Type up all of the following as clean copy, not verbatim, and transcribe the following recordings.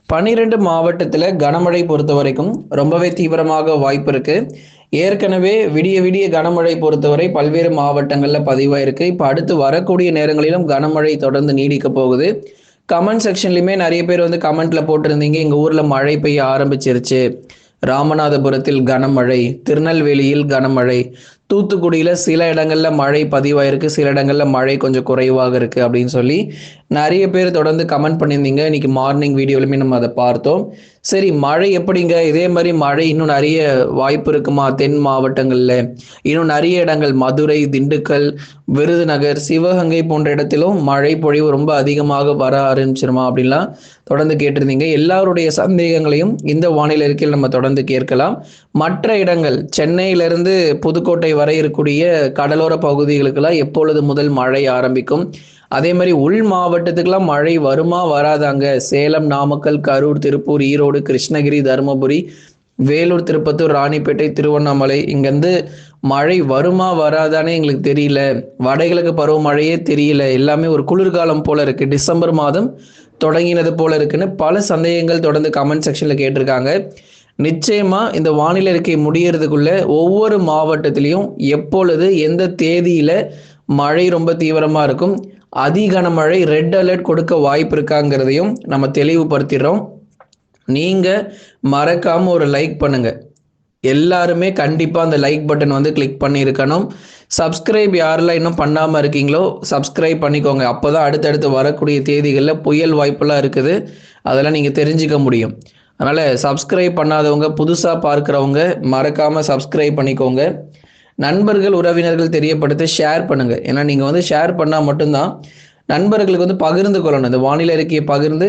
12 மாவட்டத்துல கனமழை பொறுத்த வரைக்கும் ரொம்பவே தீவிரமாக வாய்ப்பு இருக்கு. ஏற்கனவே விடிய விடிய கனமழை பொறுத்தவரை பல்வேறு மாவட்டங்கள்ல பதிவாயிருக்கு. இப்ப அடுத்து வரக்கூடிய நேரங்களிலும் கனமழை தொடர்ந்து நீடிக்க போகுது. கமெண்ட் செக்ஷன்லயுமே நிறைய பேர் வந்து கமெண்ட்ல போட்டிருந்தீங்க, எங்க ஊர்ல மழை பெய்ய ஆரம்பிச்சிருச்சு, ராமநாதபுரத்தில் கனமழை, திருநெல்வேலியில் கனமழை, தூத்துக்குடியில சில இடங்கள்ல மழை பதிவாயிருக்கு, சில இடங்கள்ல மழை கொஞ்சம் குறைவாக இருக்கு அப்படின்னு சொல்லி நிறைய பேர் தொடர்ந்து கமெண்ட் பண்ணியிருந்தீங்க. இன்னைக்கு மார்னிங் வீடியோலுமே நம்ம அதை பார்த்தோம். சரி, மழை எப்படிங்க, இதே மாதிரி மழை இன்னும் நிறைய வாய்ப்பு இருக்குமா தென் மாவட்டங்கள்ல? இன்னும் நிறைய இடங்கள் மதுரை, திண்டுக்கல், விருதுநகர், சிவகங்கை போன்ற இடத்திலும் மழை பொழிவு ரொம்ப அதிகமாக வர ஆரம்பிச்சிருமா அப்படின்லாம் தொடர்ந்து கேட்டிருந்தீங்க. எல்லாருடைய சந்தேகங்களையும் இந்த வானிலை அறிக்கையில் நம்ம தொடர்ந்து கேட்கலாம். மற்ற இடங்கள் சென்னையிலிருந்து புதுக்கோட்டை வரை இருக்கக்கூடிய கடலோர பகுதிகளுக்கெல்லாம் எப்பொழுது முதல் மழை ஆரம்பிக்கும், அதே மாதிரி உள் மாவட்டத்துக்கெல்லாம் மழை வருமா வராதாங்க, சேலம், நாமக்கல், கரூர், திருப்பூர், ஈரோடு, கிருஷ்ணகிரி, தருமபுரி, வேலூர், திருப்பத்தூர், ராணிப்பேட்டை, திருவண்ணாமலை, இங்கேருந்து மழை வருமா வராதானே எங்களுக்கு தெரியல, வடகிழக்கு பருவமழையே தெரியல, எல்லாமே ஒரு குளிர்காலம் போல இருக்கு, டிசம்பர் மாதம் தொடங்கினது போல இருக்குன்னு பல சந்தேகங்கள் தொடர்ந்து கமெண்ட் செக்ஷன்ல கேட்டிருக்காங்க. நிச்சயமா இந்த வானிலை அறிக்கை முடியறதுக்குள்ள ஒவ்வொரு மாவட்டத்திலையும் எப்பொழுது எந்த தேதியில மழை ரொம்ப தீவிரமா இருக்கும், அதிகனமழை ரெட் அலர்ட் கொடுக்க வாய்ப்பு இருக்காங்கிறதையும் நம்ம தெளிவுபடுத்திடுறோம். நீங்க மறக்காம ஒரு லைக் பண்ணுங்க. எல்லாருமே கண்டிப்பா அந்த லைக் பட்டன் வந்து கிளிக் பண்ணி இருக்கணும். சப்ஸ்கிரைப் யாரெல்லாம் இன்னும் பண்ணாம இருக்கீங்களோ சப்ஸ்கிரைப் பண்ணிக்கோங்க. அப்போதான் அடுத்தடுத்து வரக்கூடிய தேதிகளில் புயல் வாய்ப்பெல்லாம் இருக்குது, அதெல்லாம் நீங்க தெரிஞ்சுக்க முடியும். அதனால சப்ஸ்கிரைப் பண்ணாதவங்க, புதுசா பார்க்கிறவங்க மறக்காம சப்ஸ்கிரைப் பண்ணிக்கோங்க. நண்பர்கள், உறவினர்கள் தெரியப்படுத்த ஷேர் பண்ணுங்க. ஏன்னா நீங்க வந்து ஷேர் பண்ணா மட்டும்தான் நண்பர்களுக்கு வந்து பகிர்ந்து கொள்ளணும். இந்த வானிலை அறிக்கையை பகிர்ந்து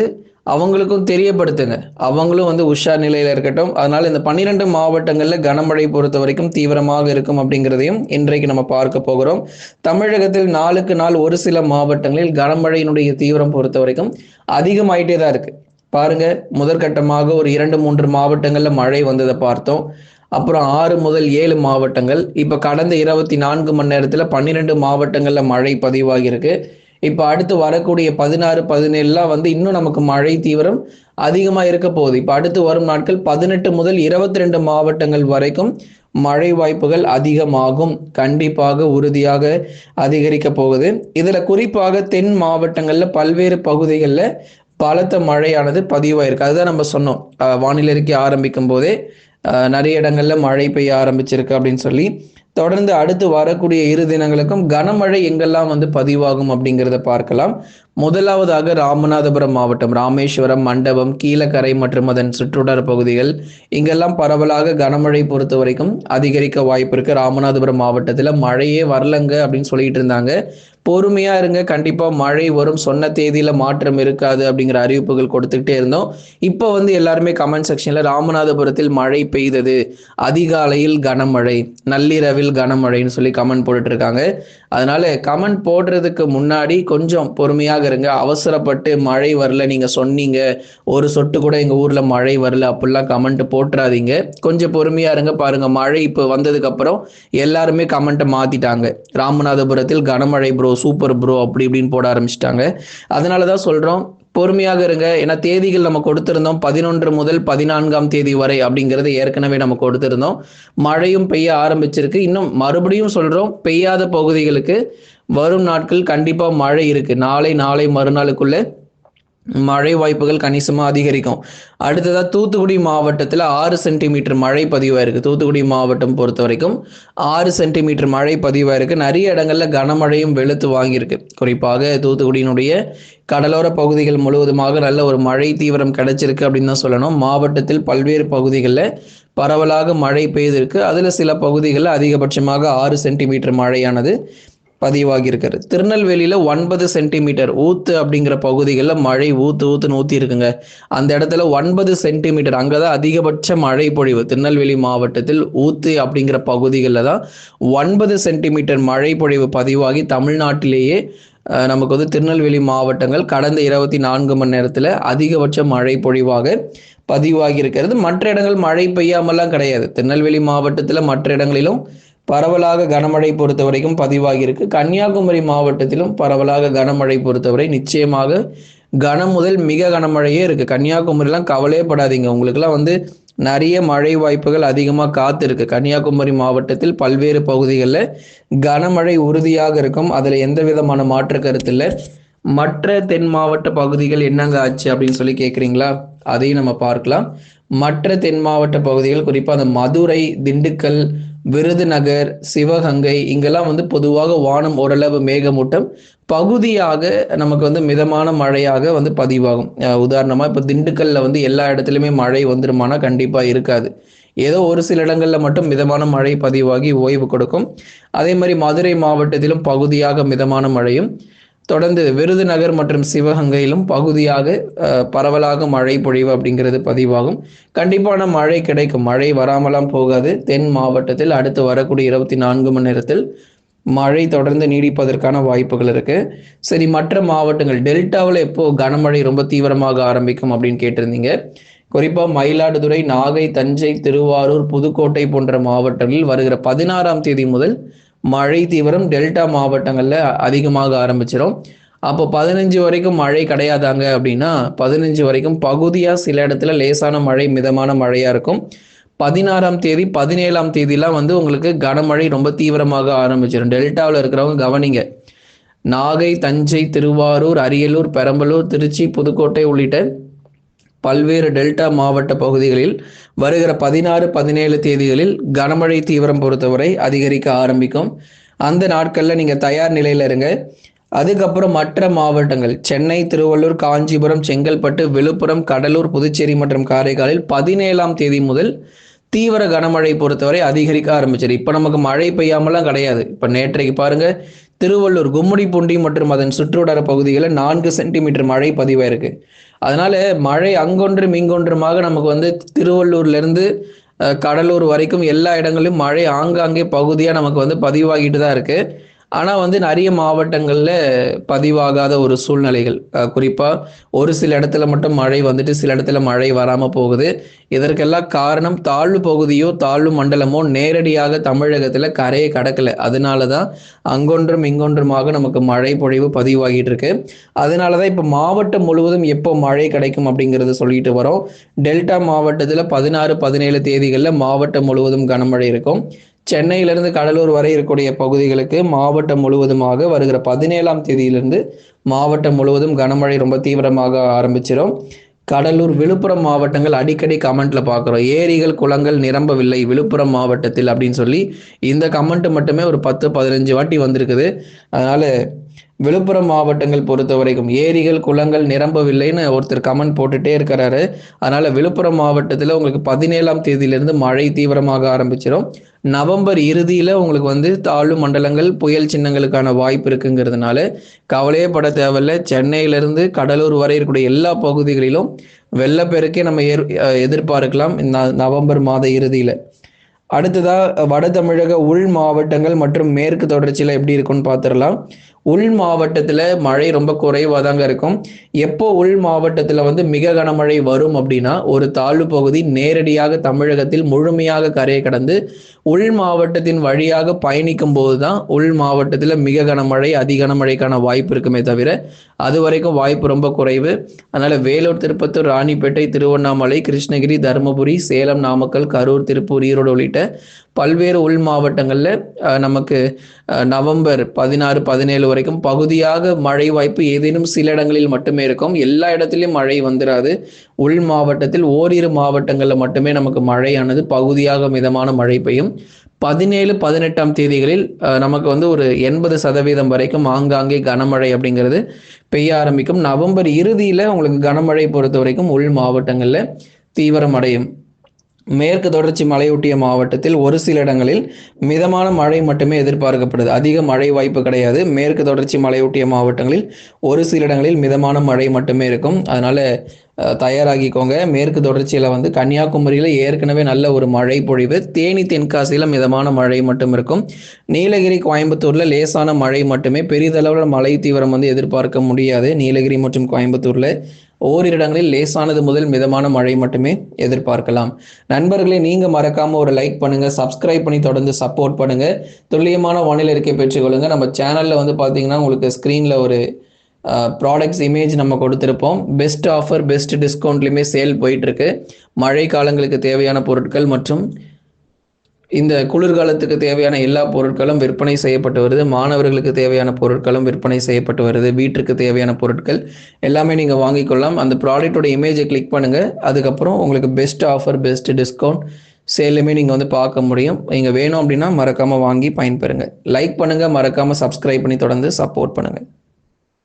அவங்களுக்கும் தெரியப்படுத்துங்க, அவங்களும் வந்து உஷார் நிலையில இருக்கட்டும். அதனால இந்த 12 மாவட்டங்கள்ல கனமழை பொறுத்த வரைக்கும் தீவிரமாக இருக்கும் அப்படிங்கிறதையும் இன்றைக்கு நம்ம பார்க்க போகிறோம். தமிழகத்தில் நாளுக்கு நாள் ஒரு சில மாவட்டங்களில் கனமழையினுடைய தீவிரம் பொறுத்த வரைக்கும் அதிகமாயிட்டே தான் இருக்கு. பாருங்க, முதற்கட்டமாக ஒரு 2-3 மாவட்டங்கள்ல மழை வந்ததை பார்த்தோம். அப்புறம் 6 முதல் 7 மாவட்டங்கள், இப்ப கடந்த 24 மணி நேரத்துல 12 மாவட்டங்கள்ல மழை பதிவாகி இருக்கு. இப்ப அடுத்து வரக்கூடிய 16, 17 வந்து இன்னும் நமக்கு மழை தீவிரம் அதிகமா இருக்க போகுது. இப்ப அடுத்து வரும் நாட்கள் 18 முதல் 22 மாவட்டங்கள் வரைக்கும் மழை வாய்ப்புகள் அதிகமாகும், கண்டிப்பாக உறுதியாக அதிகரிக்க போகுது. இதுல குறிப்பாக தென் மாவட்டங்கள்ல பல்வேறு பகுதிகளில் பலத்த மழையானது பதிவாயிருக்கு. அதுதான் நம்ம சொன்னோம் வானிலை அறிக்கை ஆரம்பிக்கும் போதே, நிறைய இடங்கள்ல மழை பெய்ய ஆரம்பிச்சிருக்கு அப்படின்னு சொல்லி. தொடர்ந்து அடுத்து வரக்கூடிய 2 தினங்களுக்கும் கனமழை எங்கெல்லாம் வந்து பதிவாகும் அப்படிங்கிறத பார்க்கலாம். முதலாவதாக ராமநாதபுரம் மாவட்டம், ராமேஸ்வரம், மண்டபம், கீழக்கரை மற்றும் அதன் சுற்றுவட்டார பகுதிகள், இங்கெல்லாம் பரவலாக கனமழை பொறுத்த வரைக்கும் அதிகரிக்க வாய்ப்பு இருக்கு. ராமநாதபுரம் மாவட்டத்துல மழையே வரலங்க அப்படின்னு சொல்லிட்டு இருந்தாங்க. பொறுமையா இருங்க, கண்டிப்பா மழை வரும், சொன்ன தேதியில மாற்றம் இருக்காது அப்படிங்கிற அறிவிப்புகள் கொடுத்துக்கிட்டே இருந்தோம். இப்போ வந்து எல்லாருமே கமெண்ட் செக்ஷன்ல ராமநாதபுரத்தில் மழை பெய்தது, அதிகாலையில் கனமழை, நள்ளிரவில் கனமழைன்னு சொல்லி கமெண்ட் போட்டுட்டு இருக்காங்க. அதனால கமெண்ட் போடுறதுக்கு முன்னாடி கொஞ்சம் பொறுமையாக இருங்க. அவசரப்பட்டு மழை வரல, நீங்க சொன்னீங்க ஒரு சொட்டு கூட எங்க ஊர்ல மழை வரல அப்படிலாம் கமெண்ட் போட்டுறாதீங்க. கொஞ்சம் பொறுமையா இருங்க. பாருங்க, மழை இப்போ வந்ததுக்கு அப்புறம் எல்லாருமே கமெண்ட்டை மாத்திட்டாங்க. ராமநாதபுரத்தில் கனமழை ப்ரோ, சூப்பர் ப்ரோ, அப்படி இப்படின்னு போட ஆரம்பிச்சிட்டாங்க. அதனாலதான் சொல்றோம், பொறுமையாக இருங்க. ஏன்னா தேதிகள் நம்ம கொடுத்திருந்தோம் 11 முதல் 14ஆம் தேதி வரை அப்படிங்கிறது ஏற்கனவே நம்ம கொடுத்திருந்தோம். மழையும் பெய்ய ஆரம்பிச்சிருக்கு. இன்னும் மறுபடியும் சொல்றோம், பெய்யாத பகுதிகளுக்கு வரும் நாட்கள் கண்டிப்பா மழை இருக்கு. நாளை மறுநாளுக்குள்ள மழை வாய்ப்புகள் கணிசமா அதிகரிக்கும். அடுத்ததா தூத்துக்குடி மாவட்டத்துல 6 சென்டிமீட்டர் மழை பதிவாயிருக்கு. தூத்துக்குடி மாவட்டம் பொறுத்த வரைக்கும் 6 சென்டிமீட்டர் மழை பதிவாயிருக்கு. நிறைய இடங்கள்ல கனமழையும் வெளுத்து வாங்கியிருக்கு. குறிப்பாக தூத்துக்குடியினுடைய கடலோர பகுதிகள் முழுவதுமாக நல்ல ஒரு மழை தீவிரம் கிடைச்சிருக்கு அப்படின்னு தான் சொல்லணும். மாவட்டத்தில் பல்வேறு பகுதிகளில் பரவலாக மழை பெய்திருக்கு. அதுல சில பகுதிகளில் அதிகபட்சமாக 6 சென்டிமீட்டர் மழையானது பதிவாகி இருக்கிறது. திருநெல்வேலியில 9 சென்டிமீட்டர், ஊத்து அப்படிங்கிற பகுதிகளில் மழை ஊத்துன்னு ஊத்தி இருக்குங்க. அந்த இடத்துல 9 சென்டிமீட்டர், அங்கதான் அதிகபட்ச மழை பொழிவு. திருநெல்வேலி மாவட்டத்தில் ஊத்து அப்படிங்கிற பகுதிகளில் தான் 9 சென்டிமீட்டர் மழை பொழிவு பதிவாகி தமிழ்நாட்டிலேயே நமக்கு வந்து திருநெல்வேலி மாவட்டங்கள் கடந்த 24 மணி நேரத்துல அதிகபட்ச மழை பொழிவாக பதிவாகி இருக்கிறது. மற்ற இடங்கள் மழை பெய்யாமலாம் கிடையாது. திருநெல்வேலி மாவட்டத்துல மற்ற இடங்களிலும் பரவலாக கனமழை பொறுத்த வரைக்கும் பதிவாகி இருக்கு. கன்னியாகுமரி மாவட்டத்திலும் பரவலாக கனமழை பொறுத்தவரை நிச்சயமாக கனம் முதல் மிக கனமழையே இருக்கு. கன்னியாகுமரிலாம் கவலையே படாதீங்க. உங்களுக்குலாம் வந்து நிறைய மழை வாய்ப்புகள் அதிகமாக காத்திருக்கு. கன்னியாகுமரி மாவட்டத்தில் பல்வேறு பகுதிகளில் கனமழை உறுதியாக இருக்கும். அதில் எந்த விதமான மாற்று கருத்து இல்லை. மற்ற தென் மாவட்ட பகுதிகள் என்னங்க ஆச்சு அப்படின்னு சொல்லி கேட்குறீங்களா? அதையும் நம்ம பார்க்கலாம். மற்ற தென் மாவட்ட பகுதிகள் குறிப்பாக அந்த மதுரை, திண்டுக்கல், விருதுநகர், சிவகங்கை இங்கெல்லாம் வந்து பொதுவாக வானம் ஓரளவு மேகமூட்டம், பகுதியாக நமக்கு வந்து மிதமான மழையாக வந்து பதிவாகும். உதாரணமாக இப்போ திண்டுக்கல்ல வந்து எல்லா இடத்துலையுமே மழை வந்துருமானா கண்டிப்பாக இருக்காது. ஏதோ ஒரு சில இடங்கள்ல மட்டும் மிதமான மழை பதிவாகி ஓய்வு கொடுக்கும். அதே மாதிரி மதுரை மாவட்டத்திலும் பகுதியாக மிதமான மழையும், தொடர்ந்து விருதுநகர் மற்றும் சிவகங்கையிலும் பகுதியாக பரவலாக மழை பொழிவு அப்படிங்கிறது பதிவாகும். கண்டிப்பான மழை கிடைக்கும். மழை வராமலாம் போகாது. தென் மாவட்டத்தில் அடுத்து வரக்கூடிய 24 மணி நேரத்தில் மழை தொடர்ந்து நீடிப்பதற்கான வாய்ப்புகள் இருக்கு. சரி, மற்ற மாவட்டங்கள் டெல்டாவில் எப்போ கனமழை ரொம்ப தீவிரமாக ஆரம்பிக்கும் அப்படின்னு கேட்டிருந்தீங்க. குறிப்பாக மயிலாடுதுறை, நாகை, தஞ்சை, திருவாரூர், புதுக்கோட்டை போன்ற மாவட்டங்களில் வருகிற 16ஆம் தேதி முதல் மழை தீவிரம் டெல்டா மாவட்டங்கள்ல அதிகமாக ஆரம்பிச்சிடும். அப்போ 15 வரைக்கும் மழை கிடையாதாங்க அப்படின்னா 15 வரைக்கும் பகுதியா சில இடத்துல லேசான மழை, மிதமான மழையா இருக்கும். 16ஆம் தேதி 17ஆம் தேதிலாம் வந்து உங்களுக்கு கனமழை ரொம்ப தீவிரமாக ஆரம்பிச்சிடும். டெல்டாவில் இருக்கிறவங்க கவனிங்க. நாகை, தஞ்சை, திருவாரூர், அரியலூர், பெரம்பலூர், திருச்சி, புதுக்கோட்டை உள்ளிட்ட பல்வேறு டெல்டா மாவட்ட பகுதிகளில் வருகிற 16, 17 தேதிகளில் கனமழை தீவிரம் பொறுத்தவரை அதிகரிக்க ஆரம்பிக்கும். அந்த நாட்களில் நீங்கள் தயார் நிலையில் இருங்க. அதுக்கப்புறம் மற்ற மாவட்டங்கள் சென்னை, திருவள்ளூர், காஞ்சிபுரம், செங்கல்பட்டு, விழுப்புரம், கடலூர், புதுச்சேரி மற்றும் காரைக்காலில் 17ஆம் தேதி முதல் தீவிர கனமழை பொறுத்தவரை அதிகரிக்க ஆரம்பிச்சிரு. இப்போ நமக்கு மழை பெய்யாமலாம் கிடையாது. இப்போ நேற்றைக்கு பாருங்க, திருவள்ளூர், கும்மிடிப்பூண்டி மற்றும் அதன் சுற்றுவட்டார பகுதிகளில் 4 சென்டிமீட்டர் மழை பதிவாயிருக்கு. அதனால மழை அங்கொன்றும் இங்கொன்றுமாக நமக்கு வந்து திருவள்ளூர்ல இருந்து கடலூர் வரைக்கும் எல்லா இடங்களிலும் மழை ஆங்காங்கே பகுதியாக நமக்கு வந்து பதிவாகிட்டு தான் இருக்கு. ஆனால் வந்து நிறைய மாவட்டங்களில் பதிவாகாத ஒரு சூழ்நிலைகள், குறிப்பாக ஒரு சில இடத்துல மட்டும் மழை வந்துட்டு சில இடத்துல மழை வராமல் போகுது. இதற்கெல்லாம் காரணம் தாழ்வு பகுதியோ தாழ்வு மண்டலமோ நேரடியாக தமிழகத்தில் கரையை கடக்கலை. அதனால தான் அங்கொன்றும் இங்கொன்றுமாக நமக்கு மழை பொழிவு பதிவாகிட்டு இருக்கு. அதனால தான் இப்போ மாவட்டம் முழுவதும் எப்போ மழை கிடைக்கும் அப்படிங்கிறது சொல்லிட்டு வரோம். டெல்டா மாவட்டத்தில் 16, 17 தேதிகளில் மாவட்டம் முழுவதும் கனமழை இருக்கும். சென்னையிலிருந்து கடலூர் வரை இருக்கக்கூடிய பகுதிகளுக்கு மாவட்டம் முழுவதுமாக வருகிற 17ஆம் தேதியிலிருந்து மாவட்டம் முழுவதும் கனமழை ரொம்ப தீவிரமாக ஆரம்பிச்சிடும். கடலூர், விழுப்புரம் மாவட்டங்கள் அடிக்கடி கமெண்ட்ல பார்க்குறோம், ஏரிகள் குளங்கள் நிரம்பவில்லை விழுப்புரம் மாவட்டத்தில் அப்படின்னு சொல்லி இந்த கமெண்ட் மட்டுமே ஒரு 10-15 வாட்டி வந்திருக்குது. அதனால விழுப்புரம் மாவட்டங்கள் பொறுத்த வரைக்கும் ஏரிகள் குளங்கள் நிரம்பவில்லைன்னு ஒருத்தர் கமெண்ட் போட்டுட்டே இருக்கிறாரு. அதனால விழுப்புரம் மாவட்டத்தில் உங்களுக்கு 17ஆம் தேதியிலிருந்து மழை தீவிரமாக ஆரம்பிச்சிடும். நவம்பர் இறுதியில் உங்களுக்கு வந்து தாழ்வு மண்டலங்கள் புயல் சின்னங்களுக்கான வாய்ப்பு இருக்குங்கிறதுனால கவலையே பட தேவையில்லை. சென்னையிலிருந்து கடலூர் வரை இருக்கக்கூடிய எல்லா பகுதிகளிலும் வெள்ளப்பெருக்கே நம்ம எதிர்பார்க்கலாம் இந்த நவம்பர் மாத இறுதியில். அடுத்ததா வட தமிழக உள் மாவட்டங்கள் மற்றும் மேற்கு தொடர்ச்சியில் எப்படி இருக்குன்னு பார்த்துடலாம். உள் மாவட்டத்தில் மழை ரொம்ப குறைவாக தாங்க இருக்கும். எப்போ உள் மாவட்டத்தில் வந்து மிக கனமழை வரும் அப்படின்னா ஒரு தாழ்வு பகுதி நேரடியாக தமிழகத்தில் முழுமையாக கரையை கடந்து உள் மாவட்டத்தின் வழியாக பயணிக்கும் போது தான் உள் மாவட்டத்தில் மிக கனமழை, அதி கனமழைக்கான வாய்ப்பு இருக்குமே தவிர அது வரைக்கும் வாய்ப்பு ரொம்ப குறைவு. அதனால வேலூர், திருப்பத்தூர், ராணிப்பேட்டை, திருவண்ணாமலை, கிருஷ்ணகிரி, தருமபுரி, சேலம், நாமக்கல், கரூர், திருப்பூர், ஈரோடு உள்ளிட்ட பல்வேறு உள் மாவட்டங்களில் நமக்கு நவம்பர் 16, 17 வரைக்கும் பகுதியாக மழை வாய்ப்பு ஏதேனும் சில இடங்களில் மட்டுமே இருக்கும். எல்லா இடத்திலும் மழை வந்துடாது. உள் மாவட்டத்தில் ஓரிரு மாவட்டங்களில் மட்டுமே நமக்கு மழையானது பகுதியாக மிதமான மழை பெய்யும். 17, 18ஆம் தேதிகளில் நமக்கு வந்து ஒரு 80% வரைக்கும் ஆங்காங்கே கனமழை அப்படிங்கிறது பெய்ய ஆரம்பிக்கும். நவம்பர் இறுதியில் உங்களுக்கு கனமழை பொறுத்த வரைக்கும் உள் மாவட்டங்களில் தீவிரம் அடையும். மேற்கு தொடர்ச்சி மலையொட்டிய மாவட்டத்தில் ஒரு சில இடங்களில் மிதமான மழை மட்டுமே எதிர்பார்க்கப்படுது. அதிக மழை வாய்ப்பு கிடையாது. மேற்கு தொடர்ச்சி மலையொட்டிய மாவட்டங்களில் ஒரு சில இடங்களில் மிதமான மழை மட்டுமே இருக்கும். அதனால தயாராகிக்கோங்க. மேற்கு தொடர்ச்சியில் வந்து கன்னியாகுமரியில் ஏற்கனவே நல்ல ஒரு மழை பொழிவு, தேனி, தென்காசியில் மிதமான மழை மட்டும் இருக்கும். நீலகிரி, கோயம்புத்தூரில் லேசான மழை மட்டுமே, பெரிதளவில் மழை தீவிரம் வந்து எதிர்பார்க்க முடியாது. நீலகிரி மற்றும் கோயம்புத்தூரில் ஓரிரு இடங்களில் லேசானது முதல் மிதமான மழை மட்டுமே எதிர்பார்க்கலாம். நண்பர்களே, நீங்க மறக்காம ஒரு லைக் பண்ணுங்க, சப்ஸ்கிரைப் பண்ணி தொடர்ந்து சப்போர்ட் பண்ணுங்க. துல்லியமான வானிலை அறிக்கை பெற்றுக்கொள்ளுங்க. நம்ம சேனல்ல வந்து பாத்தீங்கன்னா உங்களுக்கு ஸ்கிரீன்ல ஒரு ப்ராடக்ட்ஸ் இமேஜ் நம்ம கொடுத்துருப்போம். பெஸ்ட் ஆஃபர், பெஸ்ட் டிஸ்கவுண்ட்லையுமே சேல் போயிட்டுருக்கு. மழை காலங்களுக்கு தேவையான பொருட்கள் மற்றும் இந்த குளிர்காலத்துக்கு தேவையான எல்லா பொருட்களும் விற்பனை செய்யப்பட்டு வருது. மாணவர்களுக்கு தேவையான பொருட்களும் விற்பனை செய்யப்பட்டு வருது. வீட்டிற்கு தேவையான பொருட்கள் எல்லாமே நீங்கள் வாங்கிக்கொள்ளலாம். அந்த ப்ராடக்டோட இமேஜை கிளிக் பண்ணுங்கள். அதுக்கப்புறம் உங்களுக்கு பெஸ்ட் ஆஃபர், பெஸ்ட் டிஸ்கவுண்ட் சேலுமே நீங்கள் வந்து பார்க்க முடியும். நீங்கள் வேணும் அப்படின்னா மறக்காமல் வாங்கி பயன்பெறுங்க. லைக் பண்ணுங்கள், மறக்காமல் சப்ஸ்கிரைப் பண்ணி தொடர்ந்து சப்போர்ட் பண்ணுங்கள்.